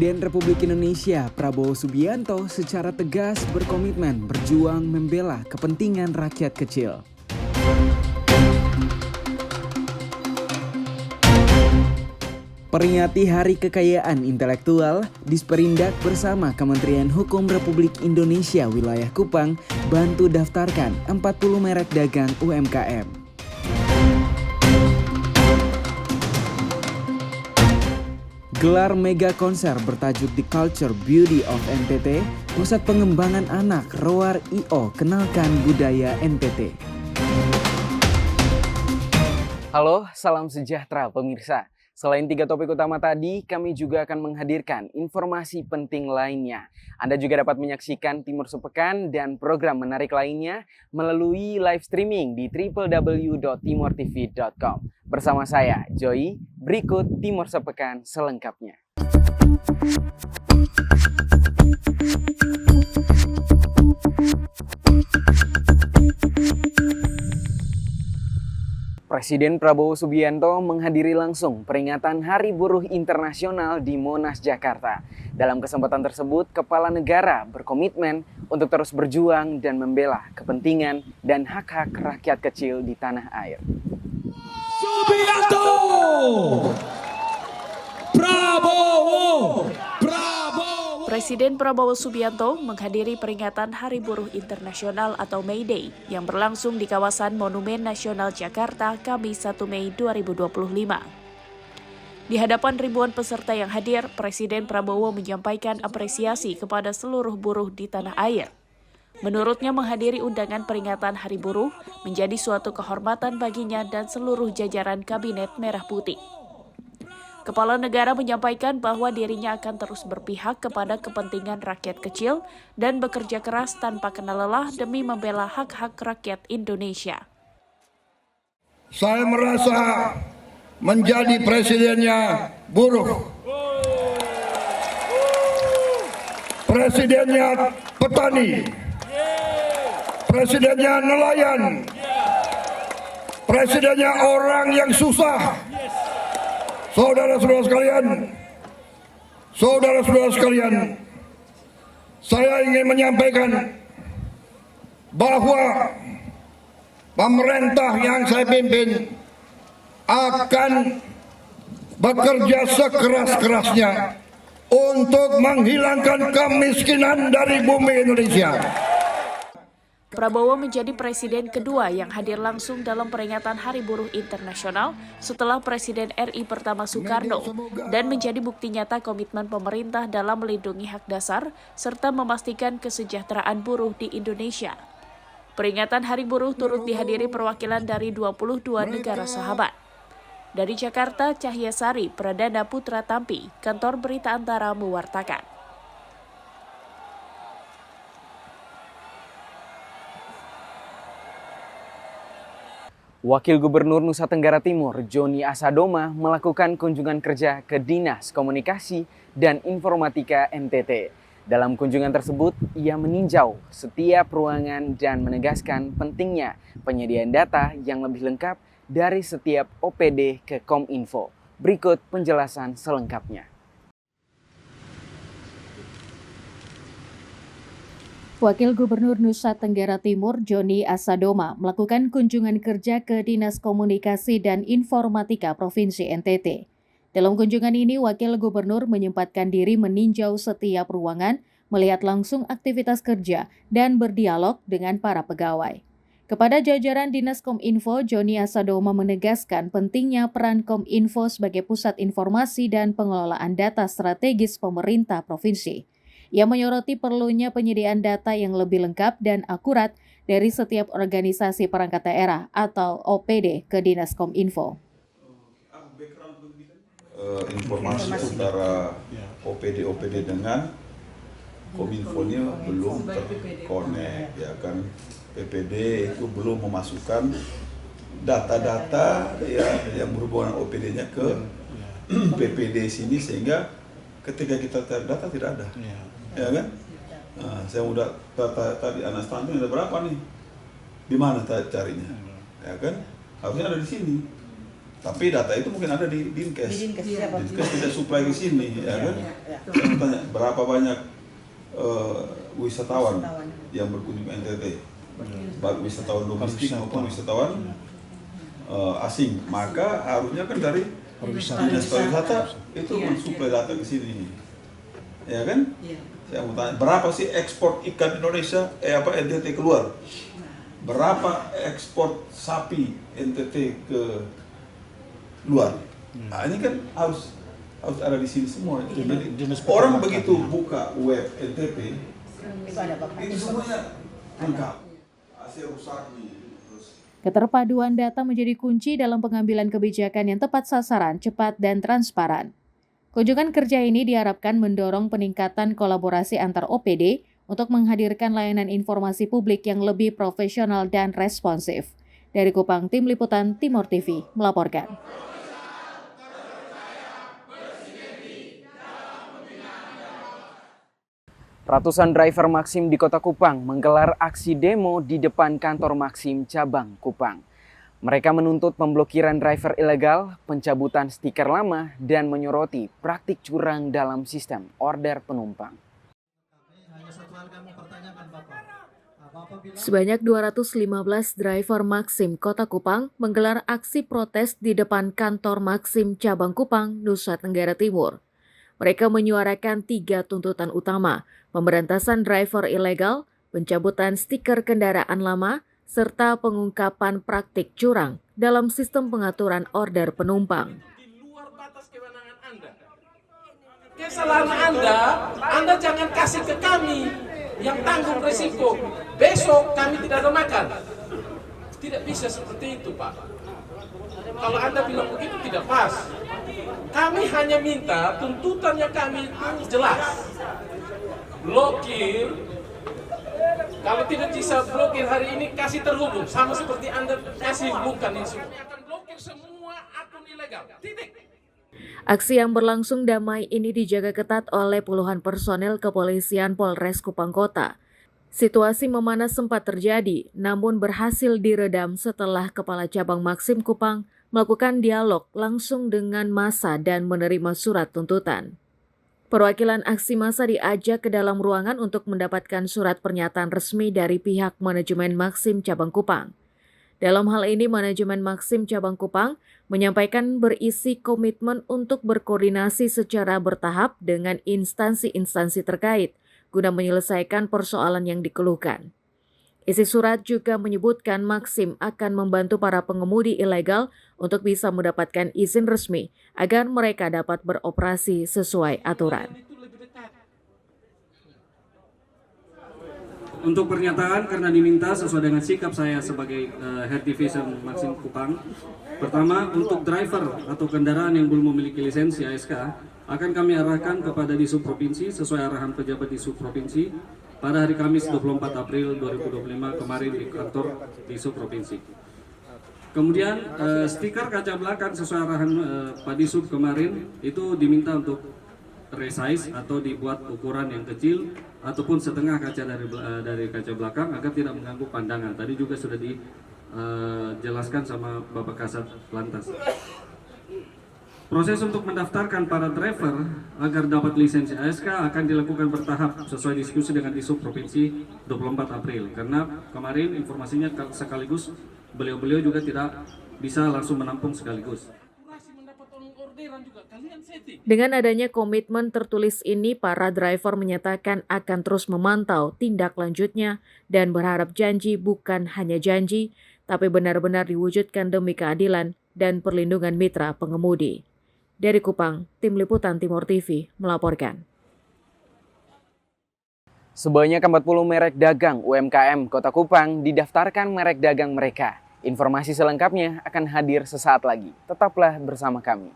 Presiden Republik Indonesia Prabowo Subianto secara tegas berkomitmen berjuang membela kepentingan rakyat kecil. Peringati Hari Kekayaan Intelektual, Disperindak bersama Kementerian Hukum Republik Indonesia Wilayah Kupang bantu daftarkan 40 merek dagang UMKM. Gelar mega konser bertajuk The Culture Beauty of NTT, Pusat Pengembangan Anak Roar I.O. Kenalkan Budaya NTT. Halo, salam sejahtera pemirsa. Selain 3 topik utama tadi, kami juga akan menghadirkan informasi penting lainnya. Anda juga dapat menyaksikan Timur Sepekan dan program menarik lainnya melalui live streaming di www.timortv.com. Bersama saya, Joy, berikut Timur Sepekan selengkapnya. Presiden Prabowo Subianto menghadiri langsung peringatan Hari Buruh Internasional di Monas, Jakarta. Dalam kesempatan tersebut, Kepala Negara berkomitmen untuk terus berjuang dan membela kepentingan dan hak-hak rakyat kecil di tanah air. Subianto! Prabowo! Presiden Prabowo Subianto menghadiri peringatan Hari Buruh Internasional atau May Day yang berlangsung di kawasan Monumen Nasional Jakarta Kamis 1 Mei 2025. Di hadapan ribuan peserta yang hadir, Presiden Prabowo menyampaikan apresiasi kepada seluruh buruh di tanah air. Menurutnya menghadiri undangan peringatan Hari Buruh menjadi suatu kehormatan baginya dan seluruh jajaran Kabinet Merah Putih. Kepala negara menyampaikan bahwa dirinya akan terus berpihak kepada kepentingan rakyat kecil dan bekerja keras tanpa kenal lelah demi membela hak-hak rakyat Indonesia. Saya merasa menjadi presidennya buruh. Presidennya petani. Presidennya nelayan. Presidennya orang yang susah. Saudara-saudara sekalian, saya ingin menyampaikan bahwa pemerintah yang saya pimpin akan bekerja sekeras-kerasnya untuk menghilangkan kemiskinan dari bumi Indonesia. Prabowo menjadi presiden kedua yang hadir langsung dalam peringatan Hari Buruh Internasional setelah Presiden RI pertama Soekarno dan menjadi bukti nyata komitmen pemerintah dalam melindungi hak dasar serta memastikan kesejahteraan buruh di Indonesia. Peringatan Hari Buruh turut dihadiri perwakilan dari 22 negara sahabat. Dari Jakarta, Cahya Sari, Pradana Putra Tampi, Kantor Berita Antara mewartakan. Wakil Gubernur Nusa Tenggara Timur, Joni Asadoma, melakukan kunjungan kerja ke Dinas Komunikasi dan Informatika NTT. Dalam kunjungan tersebut, ia meninjau setiap ruangan dan menegaskan pentingnya penyediaan data yang lebih lengkap dari setiap OPD ke Kominfo. Berikut penjelasan selengkapnya. Wakil Gubernur Nusa Tenggara Timur, Joni Asadoma, melakukan kunjungan kerja ke Dinas Komunikasi dan Informatika Provinsi NTT. Dalam kunjungan ini, Wakil Gubernur menyempatkan diri meninjau setiap ruangan, melihat langsung aktivitas kerja, dan berdialog dengan para pegawai. Kepada jajaran Dinas Kominfo, Joni Asadoma menegaskan pentingnya peran Kominfo sebagai pusat informasi dan pengelolaan data strategis pemerintah provinsi. Ia menyoroti perlunya penyediaan data yang lebih lengkap dan akurat dari setiap organisasi perangkat daerah atau OPD ke Dinas Kominfo. Informasi antara OPD dengan Kominfo-nya belum terkonek, ya kan. PPD itu belum memasukkan data-data yang berhubungan OPD-nya ke PPD sini, sehingga ketika kita terdata tidak ada. Ya kan? Nah, saya udah tadi anak stunting ada berapa nih? Di mana carinya? Ya kan? Harusnya ada di sini. Tapi data itu mungkin ada di Dinkes. Dinkes tidak supply ke sini, ya kan? Saya tanya, berapa banyak wisatawan yang berkunjung ke NTT? Baik wisatawan domestik maupun wisatawan asing. Maka harusnya kan dari Dinas Pariwisata itu mensuplai data ke sini, ya kan? Saya mau tanya, berapa sih ekspor ikan Indonesia, NTT keluar? Berapa ekspor sapi NTT ke luar? Nah, ini kan harus ada di sini semua. Jadi orang begitu buka web NTT, itu semuanya lengkap. Hasil rusak nih. Keterpaduan data menjadi kunci dalam pengambilan kebijakan yang tepat sasaran, cepat, dan transparan. Kunjungan kerja ini diharapkan mendorong peningkatan kolaborasi antar OPD untuk menghadirkan layanan informasi publik yang lebih profesional dan responsif. Dari Kupang, Tim Liputan Timor TV melaporkan. Ratusan driver Maxim di Kota Kupang menggelar aksi demo di depan kantor Maxim cabang Kupang. Mereka menuntut pemblokiran driver ilegal, pencabutan stiker lama, dan menyoroti praktik curang dalam sistem order penumpang. Sebanyak 215 driver Maxim Kota Kupang menggelar aksi protes di depan kantor Maxim cabang Kupang, Nusa Tenggara Timur. Mereka menyuarakan 3 tuntutan utama, pemberantasan driver ilegal, pencabutan stiker kendaraan lama, serta pengungkapan praktik curang dalam sistem pengaturan order penumpang. Di luar batas kewenangan Anda. Kesalahan Anda jangan kasih ke kami yang tanggung resiko. Besok kami tidak ada makan. Tidak bisa seperti itu, Pak. Kalau Anda bilang begitu tidak pas. Kami hanya minta tuntutannya kami itu jelas. Blokir. Kalau tidak bisa blokir hari ini, kasih terhubung. Sama seperti Anda kasih hubungkan ini semua. Kami akan blokir semua akun ilegal. Titik. Aksi yang berlangsung damai ini dijaga ketat oleh puluhan personel kepolisian Polres Kupang Kota. Situasi memanas sempat terjadi, namun berhasil diredam setelah Kepala Cabang Maxim Kupang melakukan dialog langsung dengan massa dan menerima surat tuntutan. Perwakilan aksi massa diajak ke dalam ruangan untuk mendapatkan surat pernyataan resmi dari pihak manajemen Maxim Cabang Kupang. Dalam hal ini, manajemen Maxim Cabang Kupang menyampaikan berisi komitmen untuk berkoordinasi secara bertahap dengan instansi-instansi terkait guna menyelesaikan persoalan yang dikeluhkan. Isi surat juga menyebutkan Maxim akan membantu para pengemudi ilegal untuk bisa mendapatkan izin resmi agar mereka dapat beroperasi sesuai aturan. Untuk pernyataan karena diminta sesuai dengan sikap saya sebagai Head Division Maxim Kupang. Pertama, untuk driver atau kendaraan yang belum memiliki lisensi ASK akan kami arahkan kepada Disub Provinsi sesuai arahan pejabat Disub Provinsi pada hari Kamis 24 April 2025 kemarin di kantor Disub Provinsi. Kemudian stiker kaca belakang sesuai arahan Pak Disub kemarin itu diminta untuk resize atau dibuat ukuran yang kecil ataupun setengah kaca dari kaca belakang agar tidak mengganggu pandangan. Tadi juga sudah dijelaskan sama Bapak Kasat Lantas. Proses untuk mendaftarkan para driver agar dapat lisensi ASK akan dilakukan bertahap sesuai diskusi dengan Disub Provinsi 24 April. Karena kemarin informasinya sekaligus beliau-beliau juga tidak bisa langsung menampung sekaligus. Dengan adanya komitmen tertulis ini, para driver menyatakan akan terus memantau tindak lanjutnya dan berharap janji bukan hanya janji, tapi benar-benar diwujudkan demi keadilan dan perlindungan mitra pengemudi. Dari Kupang, Tim Liputan Timor TV melaporkan. Sebanyak 40 merek dagang UMKM Kota Kupang didaftarkan merek dagang mereka. Informasi selengkapnya akan hadir sesaat lagi. Tetaplah bersama kami.